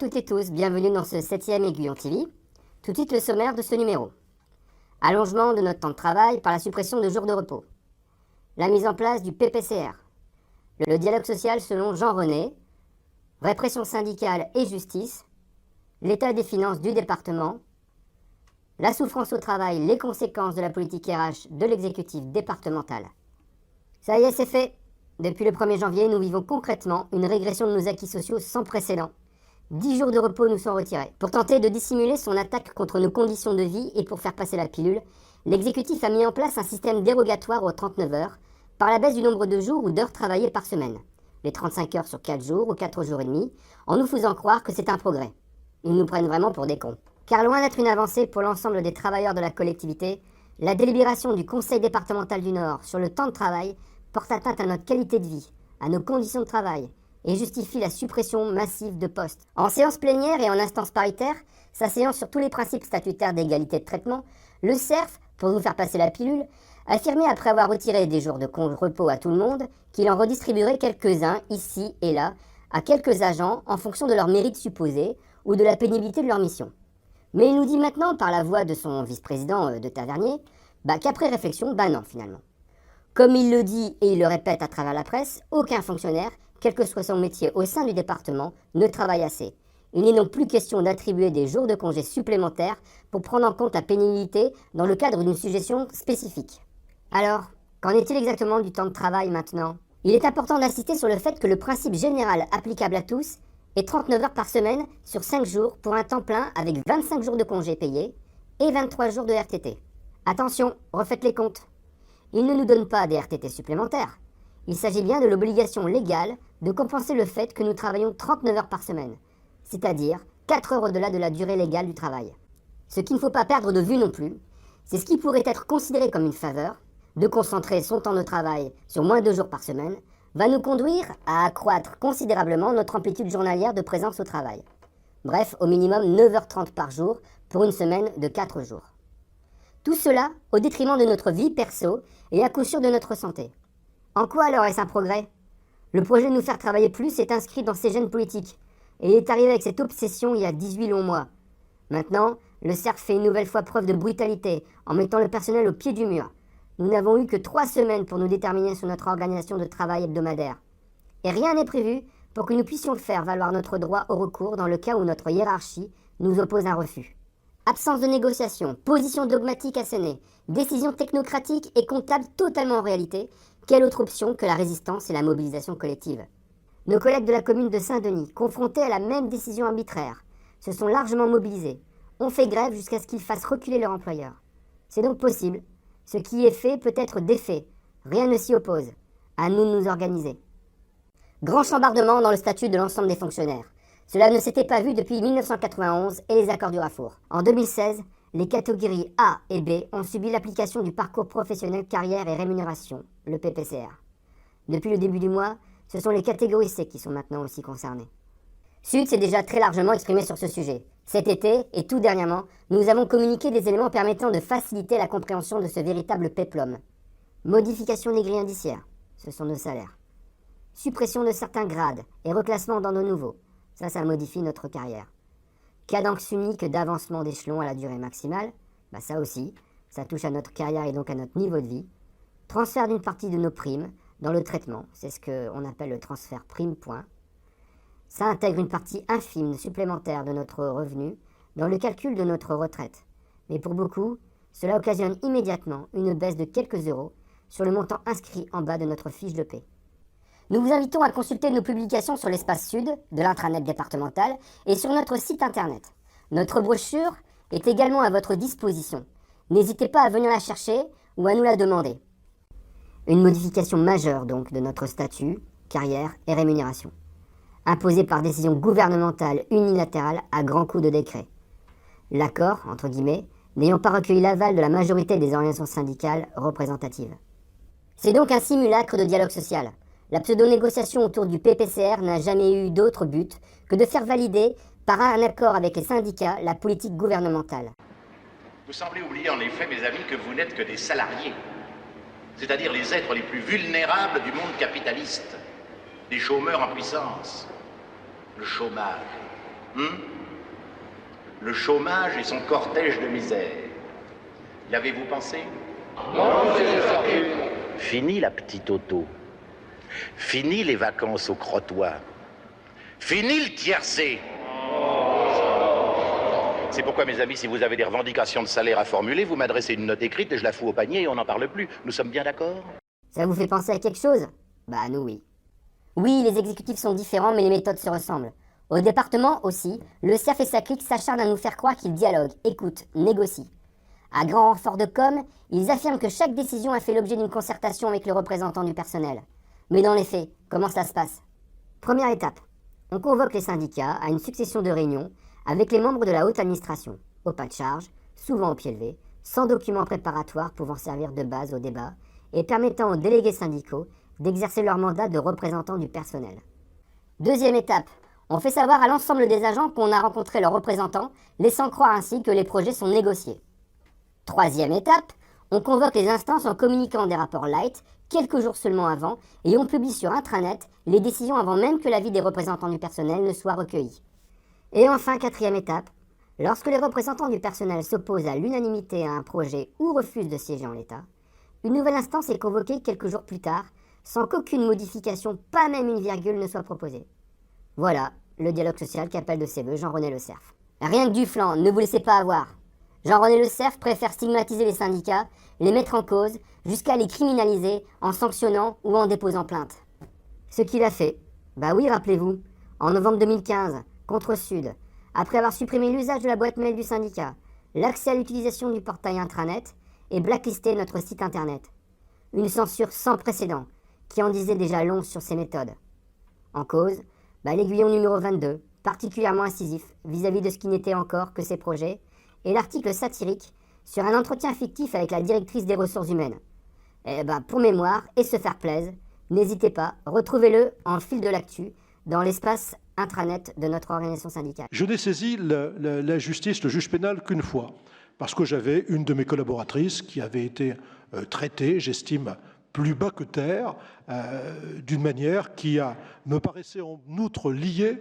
toutes et tous, bienvenue dans ce 7e Aiguillon TV. Tout de suite le sommaire de ce numéro. Allongement de notre temps de travail par la suppression de jours de repos. La mise en place du PPCR. Le dialogue social selon Jean René. Répression syndicale et justice. L'état des finances du département. La souffrance au travail, les conséquences de la politique RH de l'exécutif départemental. Ça y est, c'est fait. Depuis le 1er janvier, nous vivons concrètement une régression de nos acquis sociaux sans précédent. 10 jours de repos nous sont retirés. Pour tenter de dissimuler son attaque contre nos conditions de vie et pour faire passer la pilule, l'exécutif a mis en place un système dérogatoire aux 39 heures par la baisse du nombre de jours ou d'heures travaillées par semaine. Les 35 heures sur 4 jours ou 4 jours et demi, en nous faisant croire que c'est un progrès. Ils nous prennent vraiment pour des cons. Car loin d'être une avancée pour l'ensemble des travailleurs de la collectivité, la délibération du Conseil départemental du Nord sur le temps de travail porte atteinte à notre qualité de vie, à nos conditions de travail, et justifie la suppression massive de postes. En séance plénière et en instance paritaire, s'asseyant sur tous les principes statutaires d'égalité de traitement, le CERF, pour nous faire passer la pilule, affirmait après avoir retiré des jours de repos à tout le monde, qu'il en redistribuerait quelques-uns, ici et là, à quelques agents en fonction de leur mérite supposé ou de la pénibilité de leur mission. Mais il nous dit maintenant, par la voix de son vice-président de Tavernier, qu'après réflexion, non finalement. Comme il le dit et il le répète à travers la presse, aucun fonctionnaire, quel que soit son métier au sein du département, ne travaille assez. Il n'est donc plus question d'attribuer des jours de congé supplémentaires pour prendre en compte la pénibilité dans le cadre d'une suggestion spécifique. Alors, qu'en est-il exactement du temps de travail maintenant ? Il est important d'insister sur le fait que le principe général applicable à tous est 39 heures par semaine sur 5 jours pour un temps plein avec 25 jours de congés payés et 23 jours de RTT. Attention, refaites les comptes. Il ne nous donne pas des RTT supplémentaires. Il s'agit bien de l'obligation légale de compenser le fait que nous travaillons 39 heures par semaine, c'est-à-dire 4 heures au-delà de la durée légale du travail. Ce qu'il ne faut pas perdre de vue non plus, c'est ce qui pourrait être considéré comme une faveur, de concentrer son temps de travail sur moins de jours par semaine, va nous conduire à accroître considérablement notre amplitude journalière de présence au travail. Bref, au minimum 9h30 par jour pour une semaine de 4 jours. Tout cela au détriment de notre vie perso et à coup sûr de notre santé. En quoi alors est-ce un progrès ? Le projet de nous faire travailler plus est inscrit dans ses gènes politiques et est arrivé avec cette obsession il y a 18 longs mois. Maintenant, le CERF fait une nouvelle fois preuve de brutalité en mettant le personnel au pied du mur. Nous n'avons eu que 3 semaines pour nous déterminer sur notre organisation de travail hebdomadaire. Et rien n'est prévu pour que nous puissions faire valoir notre droit au recours dans le cas où notre hiérarchie nous oppose un refus. Absence de négociation, position dogmatique assénée, décision technocratique et comptable totalement en réalité, quelle autre option que la résistance et la mobilisation collective ? Nos collègues de la commune de Saint-Denis, confrontés à la même décision arbitraire, se sont largement mobilisés, ont fait grève jusqu'à ce qu'ils fassent reculer leur employeur. C'est donc possible, ce qui est fait peut être défait, rien ne s'y oppose, à nous de nous organiser. Grand chambardement dans le statut de l'ensemble des fonctionnaires. Cela ne s'était pas vu depuis 1991 et les accords du Rafour. En 2016, les catégories A et B ont subi l'application du parcours professionnel carrière et rémunération, le PPCR. Depuis le début du mois, ce sont les catégories C qui sont maintenant aussi concernées. Sud s'est déjà très largement exprimé sur ce sujet. Cet été, et tout dernièrement, nous avons communiqué des éléments permettant de faciliter la compréhension de ce véritable péplum. Modification des grilles indiciaires, ce sont nos salaires. Suppression de certains grades et reclassement dans de nouveaux. Ça modifie notre carrière. Cadence unique d'avancement d'échelon à la durée maximale, ça aussi, ça touche à notre carrière et donc à notre niveau de vie. Transfert d'une partie de nos primes dans le traitement, c'est ce qu'on appelle le transfert prime point. Ça intègre une partie infime supplémentaire de notre revenu dans le calcul de notre retraite. Mais pour beaucoup, cela occasionne immédiatement une baisse de quelques euros sur le montant inscrit en bas de notre fiche de paie. Nous vous invitons à consulter nos publications sur l'espace sud de l'intranet départemental et sur notre site internet. Notre brochure est également à votre disposition. N'hésitez pas à venir la chercher ou à nous la demander. Une modification majeure donc de notre statut, carrière et rémunération. Imposée par décision gouvernementale unilatérale à grands coups de décret. L'accord, entre guillemets, n'ayant pas recueilli l'aval de la majorité des organisations syndicales représentatives. C'est donc un simulacre de dialogue social. La pseudo-négociation autour du PPCR n'a jamais eu d'autre but que de faire valider, par un accord avec les syndicats, la politique gouvernementale. Vous semblez oublier en effet, mes amis, que vous n'êtes que des salariés, c'est-à-dire les êtres les plus vulnérables du monde capitaliste, des chômeurs en puissance. Le chômage, Le chômage et son cortège de misère. Y avez-vous pensé? Fini la petite auto. Fini les vacances au crottoir. Fini le tiercé. C'est pourquoi, mes amis, si vous avez des revendications de salaire à formuler, vous m'adressez une note écrite et je la fous au panier et on n'en parle plus. Nous sommes bien d'accord? Ça vous fait penser à quelque chose? Bah nous oui. Oui, les exécutifs sont différents, mais les méthodes se ressemblent. Au département aussi, le CERF et sa clique s'acharnent à nous faire croire qu'ils dialoguent, écoutent, négocient. À grand renfort de com', ils affirment que chaque décision a fait l'objet d'une concertation avec le représentant du personnel. Mais dans les faits, comment ça se passe? Première étape. On convoque les syndicats à une succession de réunions avec les membres de la haute administration, au pas de charge, souvent au pied levé, sans documents préparatoires pouvant servir de base au débat et permettant aux délégués syndicaux d'exercer leur mandat de représentants du personnel. Deuxième étape. On fait savoir à l'ensemble des agents qu'on a rencontré leurs représentants, laissant croire ainsi que les projets sont négociés. Troisième étape, on convoque les instances en communiquant des rapports light, quelques jours seulement avant, et on publie sur intranet les décisions avant même que l'avis des représentants du personnel ne soit recueilli. Et enfin, quatrième étape, lorsque les représentants du personnel s'opposent à l'unanimité à un projet ou refusent de siéger en l'état, une nouvelle instance est convoquée quelques jours plus tard, sans qu'aucune modification, pas même une virgule, ne soit proposée. Voilà le dialogue social qu'appelle de ses voeux Jean-René Le Cerf. Rien que du flanc, ne vous laissez pas avoir. Jean-René Le Cerf préfère stigmatiser les syndicats, les mettre en cause, jusqu'à les criminaliser en sanctionnant ou en déposant plainte. Ce qu'il a fait, bah oui, rappelez-vous, en novembre 2015, contre Sud, après avoir supprimé l'usage de la boîte mail du syndicat, l'accès à l'utilisation du portail intranet et blacklisté notre site internet. Une censure sans précédent, qui en disait déjà long sur ses méthodes. En cause, l'aiguillon numéro 22, particulièrement incisif vis-à-vis de ce qui n'était encore que ses projets, et l'article satirique sur un entretien fictif avec la directrice des ressources humaines. Pour mémoire et se faire plaisir, n'hésitez pas, retrouvez-le en fil de l'actu dans l'espace intranet de notre organisation syndicale. Je n'ai saisi la justice, le juge pénal qu'une fois, parce que j'avais une de mes collaboratrices qui avait été traitée, j'estime, plus bas que terre, d'une manière qui me paraissait en outre liée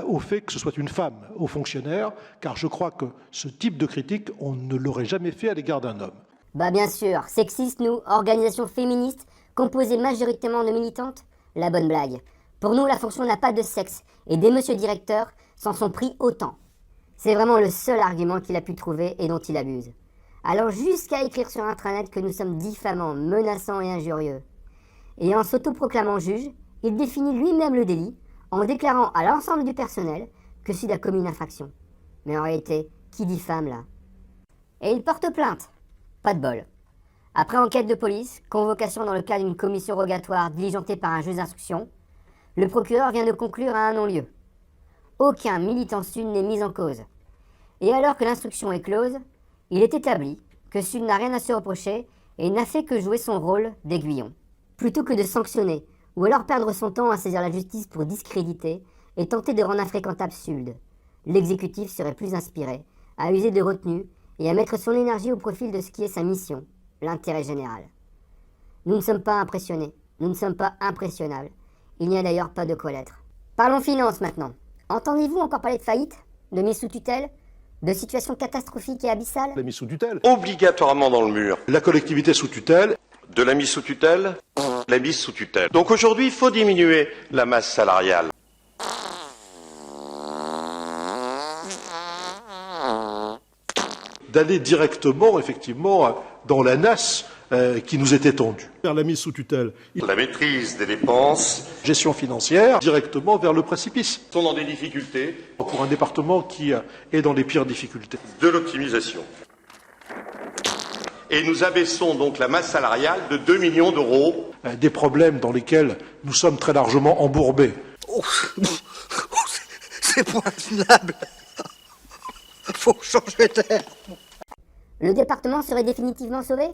au fait que ce soit une femme, au fonctionnaire, car je crois que ce type de critique, on ne l'aurait jamais fait à l'égard d'un homme. Bien sûr, sexistes nous, organisation féministe, composée majoritairement de militantes, la bonne blague. Pour nous, la fonction n'a pas de sexe, et des monsieur directeurs s'en sont pris autant. C'est vraiment le seul argument qu'il a pu trouver et dont il abuse. Allant jusqu'à écrire sur intranet que nous sommes diffamants, menaçants et injurieux. Et en s'autoproclamant juge, il définit lui-même le délit en déclarant à l'ensemble du personnel que Sud a commis une infraction. Mais en réalité, qui diffame là? Et il porte plainte. Pas de bol. Après enquête de police, convocation dans le cadre d'une commission rogatoire diligentée par un juge d'instruction, le procureur vient de conclure à un non-lieu. Aucun militant Sud n'est mis en cause. Et alors que l'instruction est close, il est établi que Sud n'a rien à se reprocher et n'a fait que jouer son rôle d'aiguillon. Plutôt que de sanctionner, ou alors perdre son temps à saisir la justice pour discréditer et tenter de rendre infréquentable Sud, l'exécutif serait plus inspiré à user de retenue et à mettre son énergie au profil de ce qui est sa mission, l'intérêt général. Nous ne sommes pas impressionnés, nous ne sommes pas impressionnables. Il n'y a d'ailleurs pas de quoi l'être. Parlons finances maintenant. Entendez-vous encore parler de faillite, de mise sous tutelle, de situation catastrophique et abyssale? La mise sous tutelle. Obligatoirement dans le mur. La collectivité sous tutelle. De la mise sous tutelle, la mise sous tutelle. Donc aujourd'hui, il faut diminuer la masse salariale. D'aller directement, effectivement, dans la nasse qui nous est étendue. Vers la mise sous tutelle. La maîtrise des dépenses. Gestion financière, directement vers le précipice. Sont dans des difficultés. Pour un département qui est dans les pires difficultés. De l'optimisation. Et nous abaissons donc la masse salariale de 2 millions d'euros. Des problèmes dans lesquels nous sommes très largement embourbés. C'est pas intenable. Faut changer d'air. Le département serait définitivement sauvé?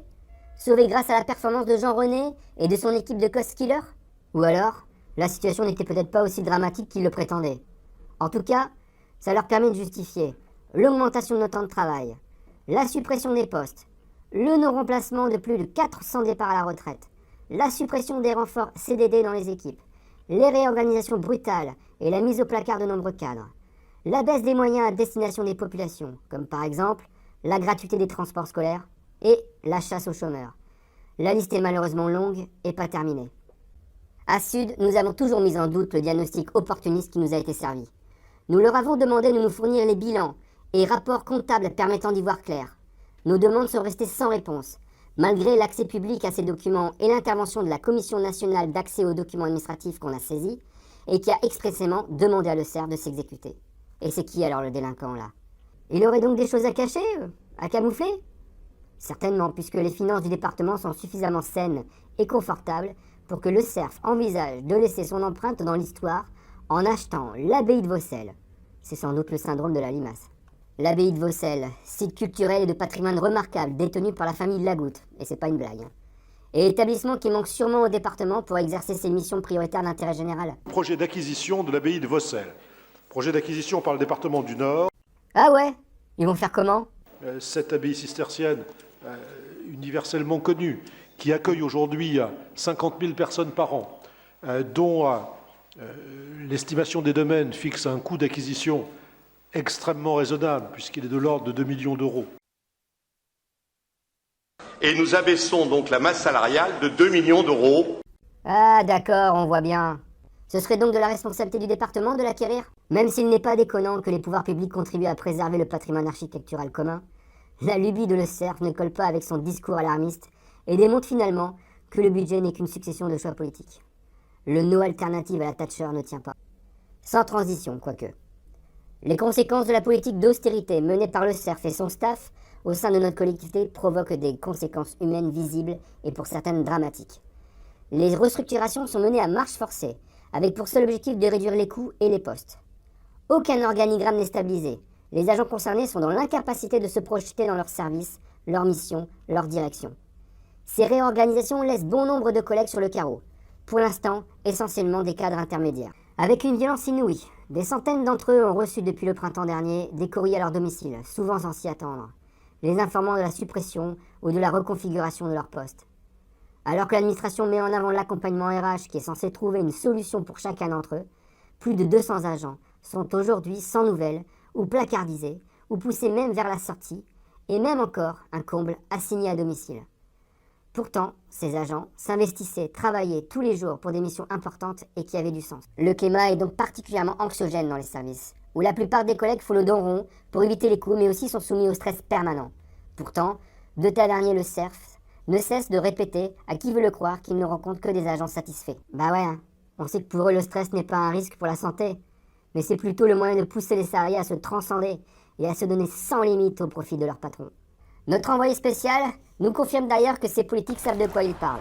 Sauvé grâce à la performance de Jean-René et de son équipe de cost killers? Ou alors, la situation n'était peut-être pas aussi dramatique qu'ils le prétendaient. En tout cas, ça leur permet de justifier l'augmentation de notre temps de travail, la suppression des postes, le non-remplacement de plus de 400 départs à la retraite, la suppression des renforts CDD dans les équipes, les réorganisations brutales et la mise au placard de nombreux cadres, la baisse des moyens à destination des populations, comme par exemple la gratuité des transports scolaires et la chasse aux chômeurs. La liste est malheureusement longue et pas terminée. À Sud, nous avons toujours mis en doute le diagnostic opportuniste qui nous a été servi. Nous leur avons demandé de nous fournir les bilans et rapports comptables permettant d'y voir clair. Nos demandes sont restées sans réponse, malgré l'accès public à ces documents et l'intervention de la Commission nationale d'accès aux documents administratifs qu'on a saisie et qui a expressément demandé à l'ECERF de s'exécuter. Et c'est qui alors le délinquant là? Il aurait donc des choses à cacher, à camoufler? Certainement, puisque les finances du département sont suffisamment saines et confortables pour que l'ECERF envisage de laisser son empreinte dans l'histoire en achetant l'abbaye de Vaucelles. C'est sans doute le syndrome de la limace. L'abbaye de Vaucelles, site culturel et de patrimoine remarquable détenu par la famille de Lagoutte, et c'est pas une blague. Et établissement qui manque sûrement au département pour exercer ses missions prioritaires d'intérêt général. Projet d'acquisition de l'abbaye de Vaucelles. Projet d'acquisition par le département du Nord. Ah ouais? Ils vont faire comment? Cette abbaye cistercienne, universellement connue, qui accueille aujourd'hui 50 000 personnes par an, dont l'estimation des domaines fixe un coût d'acquisition extrêmement raisonnable, puisqu'il est de l'ordre de 2 millions d'euros. Et nous abaissons donc la masse salariale de 2 millions d'euros. Ah d'accord, on voit bien. Ce serait donc de la responsabilité du département de l'acquérir? Même s'il n'est pas déconnant que les pouvoirs publics contribuent à préserver le patrimoine architectural commun, la lubie de l'ECERF ne colle pas avec son discours alarmiste et démontre finalement que le budget n'est qu'une succession de choix politiques. Le no alternative à la Thatcher ne tient pas. Sans transition, quoique. Les conséquences de la politique d'austérité menée par l'ECERF et son staff au sein de notre collectivité provoquent des conséquences humaines visibles et pour certaines dramatiques. Les restructurations sont menées à marche forcée, avec pour seul objectif de réduire les coûts et les postes. Aucun organigramme n'est stabilisé. Les agents concernés sont dans l'incapacité de se projeter dans leurs services, leurs missions, leur direction. Ces réorganisations laissent bon nombre de collègues sur le carreau. Pour l'instant, essentiellement des cadres intermédiaires. Avec une violence inouïe, des centaines d'entre eux ont reçu depuis le printemps dernier des courriers à leur domicile, souvent sans s'y attendre, les informant de la suppression ou de la reconfiguration de leur poste. Alors que l'administration met en avant l'accompagnement RH qui est censé trouver une solution pour chacun d'entre eux, plus de 200 agents sont aujourd'hui sans nouvelles, ou placardisés, ou poussés même vers la sortie, et même encore, un comble, assignés à domicile. Pourtant, ces agents s'investissaient, travaillaient tous les jours pour des missions importantes et qui avaient du sens. Le climat est donc particulièrement anxiogène dans les services, où la plupart des collègues font le dos rond pour éviter les coups, mais aussi sont soumis au stress permanent. Pourtant, de tavernier le CERF ne cesse de répéter, à qui veut le croire, qu'ils ne rencontrent que des agents satisfaits. Bah ouais, hein. On sait que pour eux le stress n'est pas un risque pour la santé, mais c'est plutôt le moyen de pousser les salariés à se transcender et à se donner sans limite au profit de leur patron. Notre envoyé spécial nous confirme d'ailleurs que ces politiques savent de quoi ils parlent.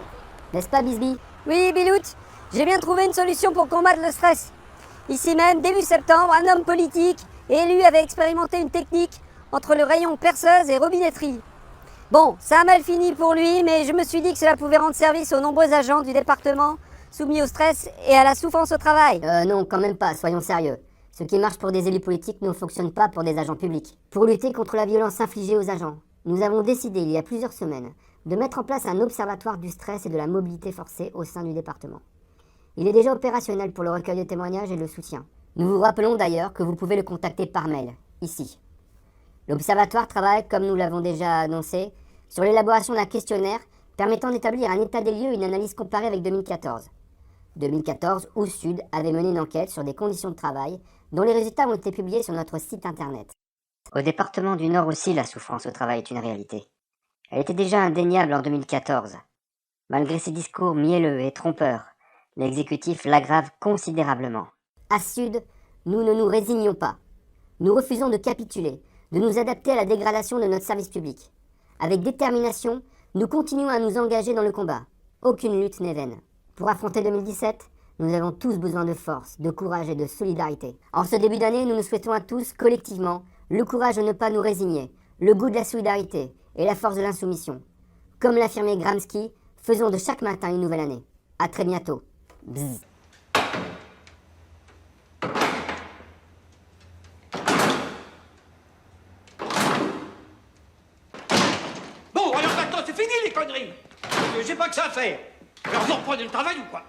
N'est-ce pas, Bisbee? Oui, Bilout, j'ai bien trouvé une solution pour combattre le stress. Ici même, début septembre, un homme politique et élu avait expérimenté une technique entre le rayon perceuse et robinetterie. Bon, ça a mal fini pour lui, mais je me suis dit que cela pouvait rendre service aux nombreux agents du département soumis au stress et à la souffrance au travail. Non, quand même pas, soyons sérieux. Ce qui marche pour des élus politiques ne fonctionne pas pour des agents publics. Pour lutter contre la violence infligée aux agents, nous avons décidé il y a plusieurs semaines de mettre en place un observatoire du stress et de la mobilité forcée au sein du département. Il est déjà opérationnel pour le recueil de témoignages et le soutien. Nous vous rappelons d'ailleurs que vous pouvez le contacter par mail, ici. L'observatoire travaille, comme nous l'avons déjà annoncé, sur l'élaboration d'un questionnaire permettant d'établir un état des lieux et une analyse comparée avec 2014. 2014, où Sud avait mené une enquête sur des conditions de travail dont les résultats ont été publiés sur notre site internet. Au département du Nord aussi, la souffrance au travail est une réalité. Elle était déjà indéniable en 2014. Malgré ses discours mielleux et trompeurs, l'exécutif l'aggrave considérablement. À Sud, nous ne nous résignons pas. Nous refusons de capituler, de nous adapter à la dégradation de notre service public. Avec détermination, nous continuons à nous engager dans le combat. Aucune lutte n'est vaine. Pour affronter 2017, nous avons tous besoin de force, de courage et de solidarité. En ce début d'année, nous nous souhaitons à tous, collectivement, le courage de ne pas nous résigner, le goût de la solidarité et la force de l'insoumission. Comme l'affirmait Gramsci, faisons de chaque matin une nouvelle année. À très bientôt. Bzzz. Bon, alors maintenant, c'est fini les conneries. J'ai pas que ça à faire. Alors vous reprenez le travail ou quoi?